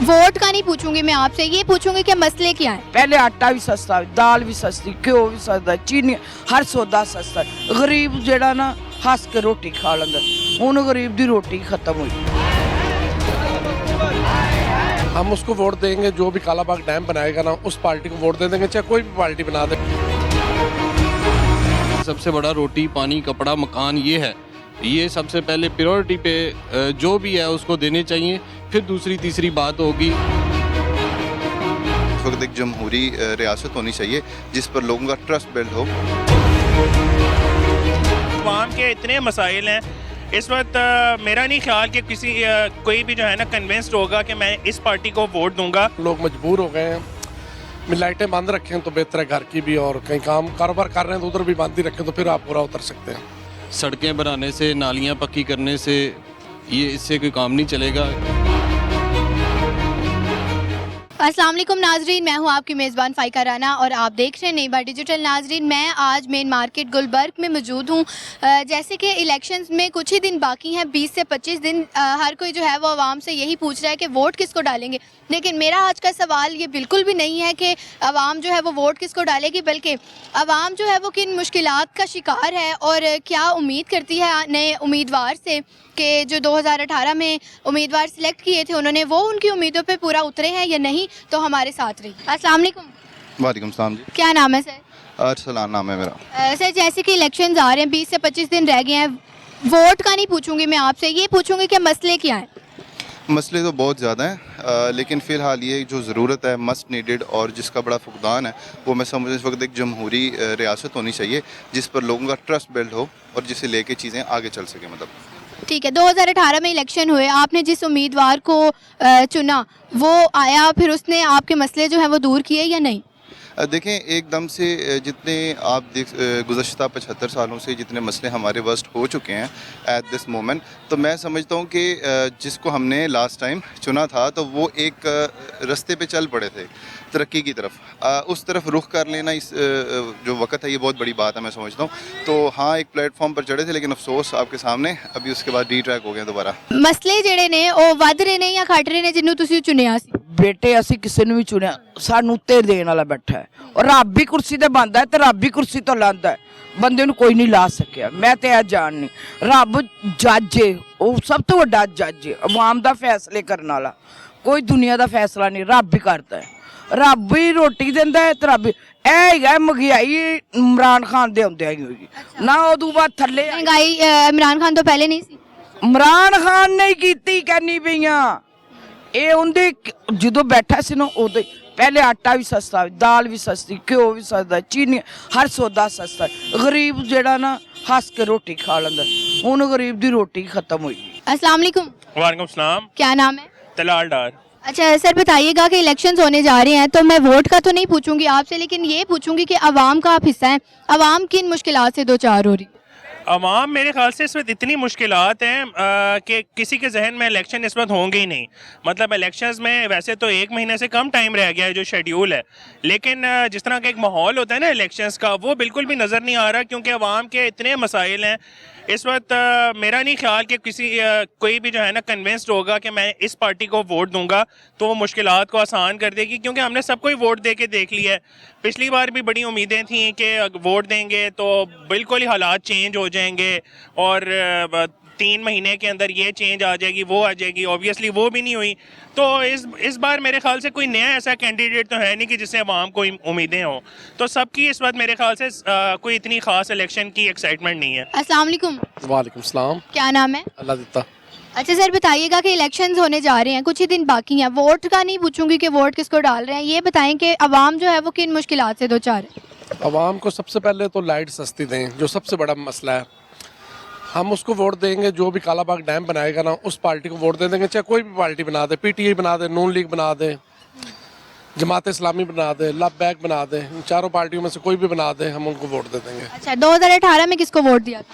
Vote का नहीं पूछूंगी मैं आपसे, ये पूछूंगी कि मसले क्या हैं। पहले आटा भी सस्ता, दाल भी सस्ती, घ्यो भी सस्ता, चीनी हर सौदा सस्ता। गरीब जेड़ा ना हंस के रोटी खा लेंदा, हुण गरीब दी रोटी खत्म हुई। हम उसको वोट देंगे जो भी कालाबाग डैम बनाएगा ना, उस पार्टी को वोट दे देंगे, चाहे कोई भी पार्टी बना दे। सबसे बड़ा रोटी पानी कपड़ा मकान ये है, ये सबसे पहले प्रायोरिटी पे जो भी है उसको देने चाहिए, फिर दूसरी तीसरी बात होगी। इस वक्त एक जमहूरी रियासत होनी चाहिए जिस पर लोगों का ट्रस्ट बिल्ड हो। अवाम के इतने मसाइल हैं इस वक्त, मेरा नहीं ख्याल कि कोई भी जो है ना कन्विंस्ड होगा कि मैं इस पार्टी को वोट दूंगा। लोग मजबूर हो गए हैं, लाइटें बंद रखें तो बेहतर है घर की भी, और कहीं काम कारोबार कर रहे हैं तो उधर भी बंद ही रखें तो फिर आप पूरा उतर सकते हैं। सड़कें बनाने से, नालियाँ पक्की करने से इससे कोई काम नहीं चलेगा। अस्सलाम वालेकुम नाजरीन, मैं हूं आपकी मेज़बान फ़ाइका राना और आप देख रहे हैं नई बार डिजिटल। नाजरीन, मैं आज मेन मार्केट गुलबर्ग में मौजूद हूं। जैसे कि इलेक्शंस में कुछ ही दिन बाकी हैं, 20 से 25 दिन। हर कोई जो है वो आवाम से यही पूछ रहा है कि वोट किसको डालेंगे, लेकिन मेरा आज का सवाल ये बिल्कुल भी नहीं है कि आवाम जो है वो वोट किसको डालेगी, बल्कि आवाम जो है वो किन मुश्किलात का शिकार है और क्या उम्मीद करती है नए उम्मीदवार से कि जो 2018 में उम्मीदवार सिलेक्ट किए थे उन्होंने वो उनकी उम्मीदों पे पूरा उतरे हैं या नहीं। तो हमारे साथ रही। अस्सलाम वालेकुम। वालेकुम सलाम जी। क्या नाम है सर? अरसलान नाम है मेरा। सर, जैसे कि इलेक्शंस आ रहे हैं, 20 से 25 दिन रह गए हैं, वोट का नहीं पूछूंगी मैं आपसे, ये पूछूंगी कि मसले क्या हैं। मसले तो बहुत ज़्यादा हैं, लेकिन फ़िलहाल ये जो ज़रूरत है मस्ट नीडेड और जिसका बड़ा फुकदान है वो मैं समझ इस वक्त एक जमहूरी रियासत होनी चाहिए जिस पर लोगों का ट्रस्ट बिल्ड हो और जिसे लेके चीज़ें आगे चल सकें। मतलब ठीक है, 2018 में इलेक्शन हुए, आपने जिस उम्मीदवार को चुना वो आया, फिर उसने आपके मसले जो हैं वो दूर किए या नहीं? देखें, एकदम से जितने आप गुज़श्ता 75 सालों से जितने मसले हमारे वर्स्ट हो चुके हैं एट दिस मोमेंट, तो मैं समझता हूँ कि जिसको हमने लास्ट टाइम चुना था तो वो एक रास्ते पे चल पड़े थे तरक्की की तरफ, उस तरफ रुख कर लेना इस जो वक्त है ये बहुत बड़ी बात है मैं समझता हूँ। तो हाँ, एक प्लेटफॉर्म पर चढ़े थे, लेकिन अफसोस आपके सामने अभी उसके बाद डी ट्रैक हो गए दोबारा। मसले ਜਿਹੜੇ ਨੇ ਉਹ ਵੱਧ ਰਹੇ ਨੇ ਜਾਂ ਘਟ ਰਹੇ ਨੇ ਜਿਹਨੂੰ ਤੁਸੀਂ ਚੁਣਿਆ ਸੀ? ਬੇਟੇ ਅਸੀਂ ਕਿਸੇ ਨੂੰ ਵੀ ਚੁਣਿਆ, ਸਾਨੂੰ ਉੱਤੇ ਦੇਣ ਵਾਲਾ ਬੈਠਾ ਹੈ, ਔਰ ਰੱਬ ਵੀ ਕੁਰਸੀ ਤੇ ਬੰਦਾ ਹੈ ਤੇ ਰੱਬ ਵੀ ਕੁਰਸੀ ਤੋਂ ਲਾਂਦਾ ਹੈ, ਬੰਦੇ ਨੂੰ ਕੋਈ ਨਹੀਂ ਲਾ ਸਕਿਆ। ਮੈਂ ਤੇ ਇਹ ਜਾਣ ਨਹੀਂ, ਰੱਬ ਜੱਜ ਹੈ, ਉਹ ਸਭ ਤੋਂ ਵੱਡਾ ਜੱਜ ਹੈ, ਆਵਾਮ ਦਾ ਫੈਸਲੇ ਕਰਨ ਵਾਲਾ, ਕੋਈ ਦੁਨੀਆ ਦਾ ਫੈਸਲਾ ਨਹੀਂ, ਰੱਬ ਹੀ ਕਰਦਾ ਹੈ। ਰੱਬ ਹੀ ਰੋਟੀ ਦਿੰਦਾ ਹੈ ਤੇ ਰੱਬ ਇਹ ਹੈਗਾ ਮਹਿੰਗਾਈ ਇਮਰਾਨ ਖਾਨ ਦੇ ਹੁੰਦਿਆਂ ਹੀ ਹੋਈ ਨਾ, ਉਦੋਂ ਬਾਅਦ ਥੱਲੇ महंगाई इमरान खान तो पहले नहीं सी। ਇਮਰਾਨ ਖਾਨ ਨੇ ਕੀਤੀ ਕਹਿੰਦੀ ਪਈਆਂ, ਇਹ ਉਹਦੇ ਜਦੋਂ ਬੈਠਾ ਸੀ ਨਾ ਉਦੋਂ ਪਹਿਲੇ ਆਟਾ ਵੀ ਸਸਤਾ, ਦਾਲ ਵੀ ਸਸਤੀ, ਘਿਓ ਵੀ ਸਸਤਾ, ਚੀਨੀ ਹਰ ਸੌਦਾ ਸਸਤਾ। ਗਰੀਬ ਜਿਹੜਾ ਨਾ ਹੱਸ ਕੇ ਰੋਟੀ ਖਾ ਲੈਂਦਾ, ਹੁਣ ਗਰੀਬ ਦੀ ਰੋਟੀ ਖਤਮ ਹੋਈ। अस्सलाम वालेकुम। वालेकुम सलाम। क्या नाम है? तलाल डार। अच्छा सर, बताइएगा कि इलेक्शंस होने जा रहे हैं, तो मैं वोट का तो नहीं पूछूंगी आपसे, लेकिन ये पूछूंगी कि आवाम का आप हिस्सा हैं, आवाम किन मुश्किलात से दो चार हो रही? अवाम मेरे ख्याल से इस वक्त इतनी मुश्किलात हैं कि किसी के जहन में इलेक्शन इस वक्त होंगे ही नहीं। मतलब इलेक्शंस में वैसे तो 1 महीने से कम टाइम रह गया है जो शेड्यूल है, लेकिन जिस तरह का एक माहौल होता है ना इलेक्शंस का, वो बिल्कुल भी नज़र नहीं आ रहा, क्योंकि अवाम के इतने मसाइल हैं इस वक्त। मेरा नहीं ख्याल कि कोई भी जो है ना कन्विंस्ड होगा कि मैं इस पार्टी को वोट दूंगा तो वो मुश्किलात को आसान कर देगी, क्योंकि हमने सबको ही वोट दे के देख लिया है। पिछली बार भी बड़ी उम्मीदें थी कि वोट देंगे तो बिल्कुल ही हालात चेंज हो जाएंगे और 3 महीने के अंदर ये चेंज आ जाएगी, वो आ जाएगी। ऑब्वियसली वो भी नहीं हुई। तो इस बार मेरे ख्याल से कोई नया ऐसा कैंडिडेट तो है नहीं कि जिससे अवाम को उम्मीदें हों। तो सबकी इस वक्त मेरे ख्याल से कोई इतनी ख़ास इलेक्शन की एक्साइटमेंट नहीं है। अस्सलाम वालेकुम। वालेकुम सलाम। क्या नाम है? अल्लाह दिता। अच्छा सर, बताइएगा कि इलेक्शंस होने जा रहे हैं, कुछ ही दिन बाकी हैं, वोट का नहीं पूछूंगी कि वोट किसको डाल रहे हैं, ये बताएं कि आवाम जो है वो किन मुश्किलात से दो चार है। आवाम को सबसे पहले तो लाइट सस्ती दें, जो सबसे बड़ा मसला है। हम उसको वोट देंगे जो भी कालाबाग डैम बनाएगा ना, उस पार्टी को वोट दे देंगे, चाहे कोई भी पार्टी बना दे, PTI बना दे, नून लीग बना दे, जमात इस्लामी बना दे, लब बैक बना दे, इन चारों पार्टियों में से कोई भी बना दे, हम उनको वोट दे देंगे। अच्छा, 2018 में किसको वोट दिया था?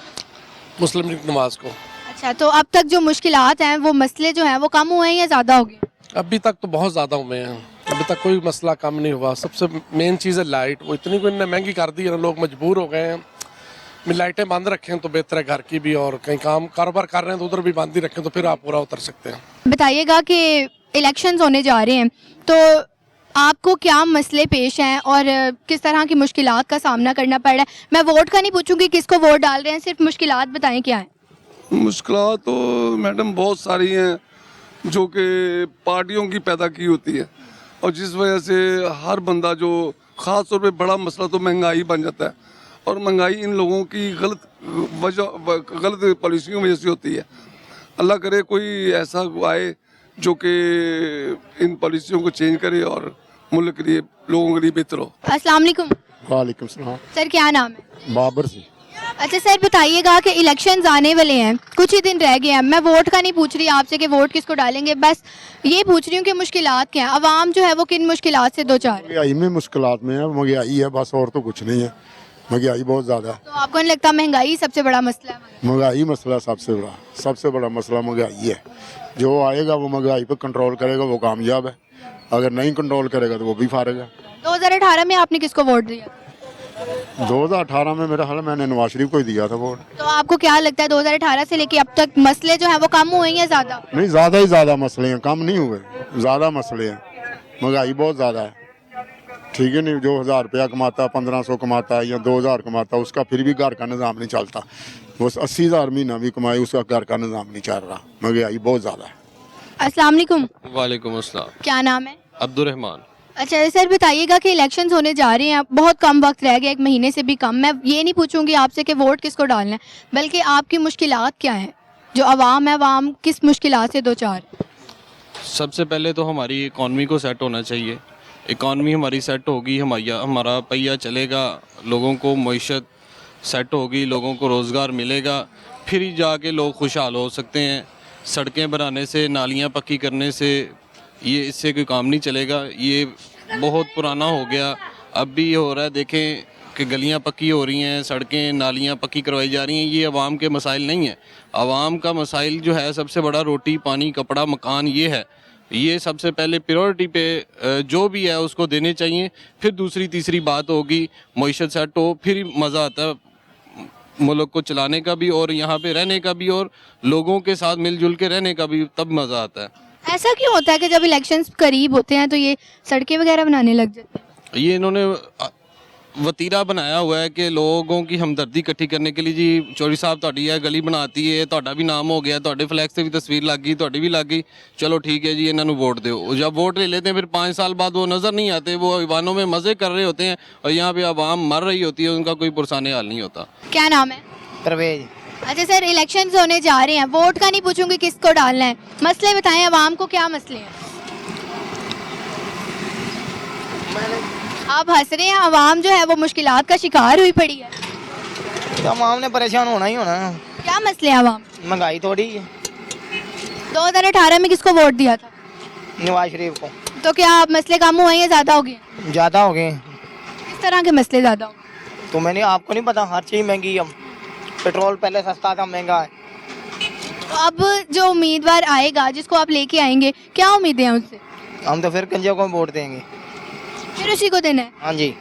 मुस्लिम लीग नवाज को। अच्छा, तो अब तक जो मुश्किलात हैं, वो मसले जो हैं वो कम हुए हैं या ज़्यादा हो गए? अभी तक तो बहुत ज़्यादा हुए हैं, अभी तक कोई मसला कम नहीं हुआ। सबसे मेन चीज़ है लाइट, वो इतनी को इन्होंने महंगी कर दी है ना, लोग मजबूर हो गए हैं। लाइटें बंद रखें तो बेहतर है घर की भी, और कहीं काम कारोबार कर रहे हैं तो उधर भी बंद ही रखें तो फिर आप पूरा उतर सकते हैं। बताइएगा कि इलेक्शंस होने जा रहे हैं, तो आपको क्या मसले पेश हैं और किस तरह की मुश्किलात का सामना करना पड़ रहा है? मैं वोट का नहीं पूछूंगी किसको वोट डाल रहे हैं, सिर्फ मुश्किलात बताएं क्या है। मुश्किलात तो मैडम बहुत सारी हैं जो कि पार्टियों की पैदा की होती है, और जिस वजह से हर बंदा जो ख़ास तौर पे बड़ा मसला तो महंगाई बन जाता है, और महंगाई इन लोगों की गलत पॉलिसियों की वजह से होती है। अल्लाह करे कोई ऐसा आए जो कि इन पॉलिसियों को चेंज करे और मुल्क के लिए, लोगों के लिए बेहतर हो। अस्सलाम वालेकुम वालेकुम सलाम। सर, क्या नाम है? बाबर से। अच्छा सर, बताइएगा कि इलेक्शंस आने वाले हैं, कुछ ही दिन रह गए हैं। मैं वोट का नहीं पूछ रही आपसे कि वोट किसको डालेंगे, बस ये पूछ रही हूँ कि मुश्किलात क्या हैं, आवाम जो है वो किन मुश्किलात से दो चार। महंगाई में मुश्किलात में है, महंगाई है बस, और तो कुछ नहीं है। महंगाई बहुत ज़्यादा है। तो आपको नहीं लगता महंगाई सबसे बड़ा मसला है? महंगाई मसला सबसे बड़ा मसला महंगाई है। जो आएगा वो महंगाई पर कंट्रोल करेगा वो कामयाब है, अगर नहीं कंट्रोल करेगा तो वो भी फारेगा। 2018 में आपने किसको वोट दिया? 2018 में मेरा हाल मैंने नवाज शरीफ को ही दिया था वोट। तो आपको क्या लगता है 2018 से लेके अब तक मसले जो हैं वो कम हुए हैं या ज़्यादा? नहीं, ज़्यादा ही ज़्यादा मसले हैं, कम नहीं हुए, ज़्यादा मसले हैं। महंगाई बहुत ज़्यादा है, ठीक है नहीं। जो 1000 रुपया कमाता, 1500 कमाता या 2000 कमाता, उसका फिर भी घर का निज़ाम नहीं चलता। वो 80,000 महीना भी कमाए, उसका घर का निज़ाम नहीं चल रहा। महंगाई बहुत ज़्यादा है। अस्सलाम वालेकुम। वालेकुम अस्सलाम। क्या नाम है? अब्दुर्रहमान। अच्छा सर, बताइएगा कि इलेक्शंस होने जा रहे हैं, बहुत कम वक्त रह गया, 1 महीने से भी कम। मैं ये नहीं पूछूंगी आपसे कि वोट किसको डालना है, बल्कि आपकी मुश्किलात क्या हैं, जो आवाम है, आवाम किस मुश्किलात से दो चार। सबसे पहले तो हमारी इकॉनमी को सेट होना चाहिए। इकॉनमी हमारी सेट होगी, हमारा पहिया चलेगा, लोगों को मईशत सेट होगी, लोगों को रोज़गार मिलेगा, फिर ही जाके लोग खुशहाल हो सकते हैं। सड़कें बनाने से, नालियाँ पक्की करने से ये इससे कोई काम नहीं चलेगा। ये बहुत पुराना हो गया, अब भी ये हो रहा है। देखें कि गलियां पक्की हो रही हैं, सड़कें नालियां पक्की करवाई जा रही हैं। ये आवाम के मसाइल नहीं है। आवाम का मसाइल जो है सबसे बड़ा रोटी पानी कपड़ा मकान ये है। ये सबसे पहले प्रायोरिटी पे जो भी है उसको देने चाहिए, फिर दूसरी तीसरी बात होगी मईशत सेट हो, फिर मज़ा आता है मुल्क को चलाने का भी और यहाँ पे रहने का भी और लोगों के साथ मिलजुल के रहने का भी, तब मज़ा आता है। ऐसा क्यों होता है कि जब इलेक्शंस करीब होते हैं तो ये सड़कें वगैरह बनाने लग जाते हैं? ये इन्होंने वतीरा बनाया हुआ है कि लोगों की हमदर्दी इकट्ठी करने के लिए, जी चौधरी साहब ਤੁਹਾਡੀ है गली बनाती है, ਤੁਹਾਡਾ भी नाम हो गया, ਤੁਹਾਡੇ फ्लैक्स से भी तस्वीर लग गई, ਤੁਹਾਡੀ भी लग गई, चलो ठीक है जी इन्होंने वोट दो। जब वोट ले लेते हैं फिर 5 साल बाद वो नज़र नहीं आते, वो ईवानों में मज़े कर रहे होते हैं और यहाँ पे आवाम मर रही होती है, उनका कोई पुरसाने हाल नहीं होता। क्या नाम है? परवेज। अच्छा सर, इलेक्शंस होने जा रहे हैं, वोट का नहीं पूछूंगी किसको डालना है, मसले बताएं आवाम को, क्या मसले हैं? आप हंस रहे हैं, आवाम जो है वो मुश्किलात का शिकार हुई पड़ी है। तो आवाम ने परेशान होना ही होना। क्या मसले हैं आवाम? महंगाई थोड़ी है। 2018 में किसको वोट दिया था? नवाज शरीफ को। तो क्या आप मसले कम हुए हैं या ज़्यादा हो गए? ज़्यादा हो गए। किस तरह के मसले ज़्यादा हो गए? तो मैंने आपको नहीं पता, हर चीज़ महंगी है। पेट्रोल पहले सस्ता था, महंगा है। तो अब जो उम्मीदवार आएगा जिसको आप लेके आएंगे, क्या उम्मीदें हैं उससे? हम तो फिर कंजे को वोट देंगे। फिर उसी को देना है? हाँ जी।